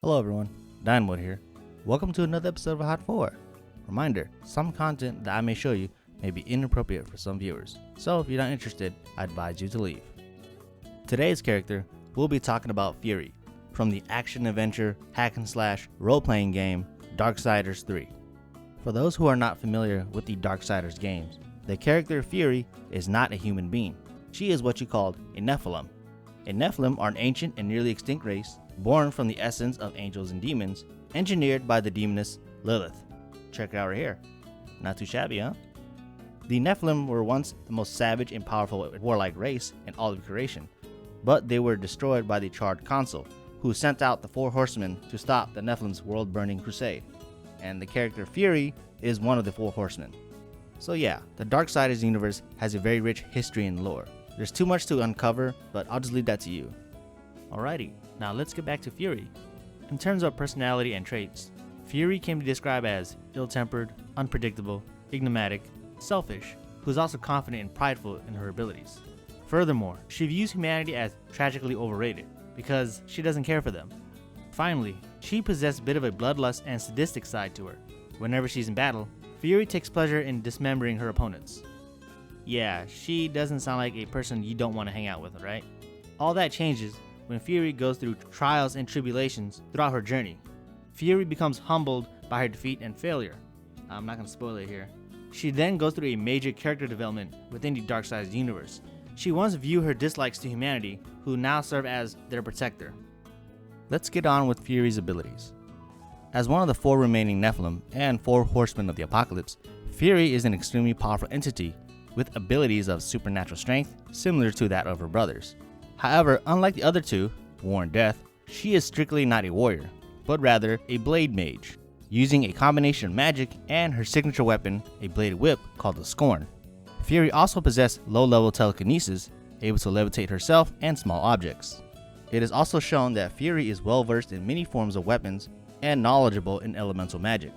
Hello everyone, Dynamode here. Welcome to another episode of Hot 4. Reminder, some content that I may show you may be inappropriate for some viewers, so if you're not interested, I advise you to leave. Today's character, we'll be talking about Fury, from the action-adventure, hack-and-slash, role-playing game, Darksiders 3. For those who are not familiar with the Darksiders games, the character Fury is not a human being. She is what you called a Nephilim. A Nephilim are an ancient and nearly extinct race, born from the essence of angels and demons, engineered by the demoness Lilith. Check it out right here. Not too shabby, huh? The Nephilim were once the most savage and powerful warlike race in all of creation, but they were destroyed by the Charred Council, who sent out the Four Horsemen to stop the Nephilim's world-burning crusade. And the character Fury is one of the Four Horsemen. So yeah, the Darksiders universe has a very rich history and lore. There's too much to uncover, but I'll just leave that to you. Alrighty, now let's get back to Fury. In terms of personality and traits, Fury can be described as ill-tempered, unpredictable, enigmatic, selfish, who's also confident and prideful in her abilities. Furthermore, she views humanity as tragically overrated, because she doesn't care for them. Finally, she possesses a bit of a bloodlust and sadistic side to her. Whenever she's in battle, Fury takes pleasure in dismembering her opponents. Yeah, she doesn't sound like a person you don't want to hang out with, right? All that changes when Fury goes through trials and tribulations throughout her journey. Fury becomes humbled by her defeat and failure. I'm not going to spoil it here. She then goes through a major character development within the Darksiders universe. She once viewed her dislikes to humanity, who now serve as their protector. Let's get on with Fury's abilities. As one of the four remaining Nephilim and four horsemen of the apocalypse, Fury is an extremely powerful entity with abilities of supernatural strength similar to that of her brothers. However, unlike the other two, War and Death, she is strictly not a warrior, but rather a blade mage, using a combination of magic and her signature weapon, a bladed whip called the Scorn. Fury also possesses low-level telekinesis, able to levitate herself and small objects. It is also shown that Fury is well-versed in many forms of weapons and knowledgeable in elemental magic.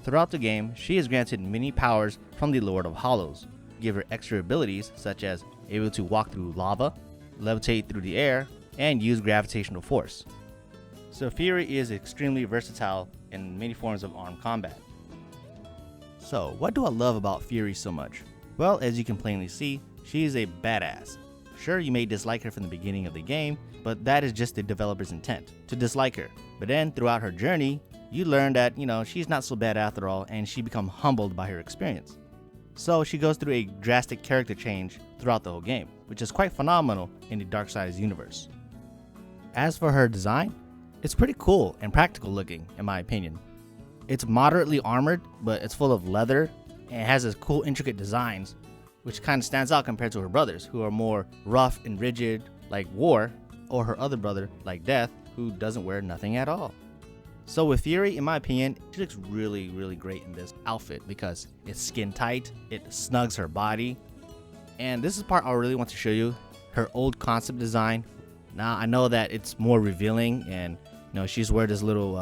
Throughout the game, she is granted many powers from the Lord of Hollows, give her extra abilities such as able to walk through lava, levitate through the air, and use gravitational force. So Fury is extremely versatile in many forms of armed combat. So what do I love about Fury so much? Well, as you can plainly see, she is a badass. Sure, you may dislike her from the beginning of the game, but that is just the developer's intent, to dislike her. But then throughout her journey, you learn that, she's not so bad after all, and she becomes humbled by her experience. So she goes through a drastic character change throughout the whole game, which is quite phenomenal in the Darksiders universe. As for her design, it's pretty cool and practical looking, in my opinion. It's moderately armored, but it's full of leather, and it has this cool intricate designs, which kind of stands out compared to her brothers, who are more rough and rigid, like War, or her other brother, like Death, who doesn't wear nothing at all. So with Fury, in my opinion, she looks really, really great in this outfit because it's skin tight, it snugs her body. And this is the part I really want to show you, her old concept design. Now, I know that it's more revealing, and she's wearing this little,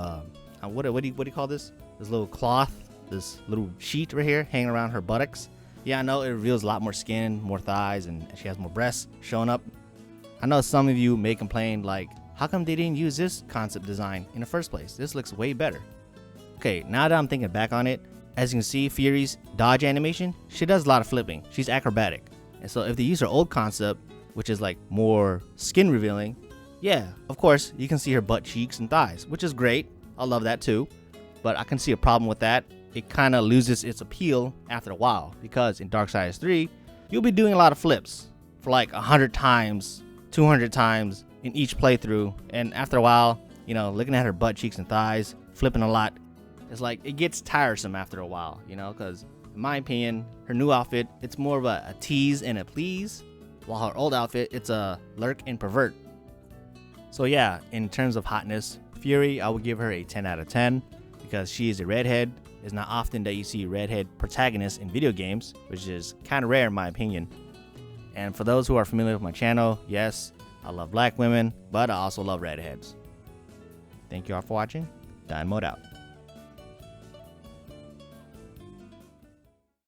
what do you call this? This little cloth, this little sheet right here hanging around her buttocks. Yeah, I know it reveals a lot more skin, more thighs, and she has more breasts showing up. I know some of you may complain like, how come they didn't use this concept design in the first place? This looks way better. Okay, now that I'm thinking back on it, as you can see, Fury's dodge animation, she does a lot of flipping. She's acrobatic. And so if they use her old concept, which is like more skin revealing, yeah, of course, you can see her butt cheeks and thighs, which is great. I love that too. But I can see a problem with that. It kind of loses its appeal after a while, because in Darksiders 3, you'll be doing a lot of flips for like 100 times, 200 times in each playthrough, and after a while, looking at her butt cheeks and thighs, flipping a lot, it's like it gets tiresome after a while, because in my opinion, her new outfit, it's more of a tease and a please, while her old outfit, it's a lurk and pervert. So yeah, in terms of hotness, Fury, I would give her a 10 out of 10 because she is a redhead. It's not often that you see redhead protagonists in video games, which is kind of rare in my opinion. And for those who are familiar with my channel, yes, I love black women, but I also love redheads. Thank you all for watching. Dynamode out.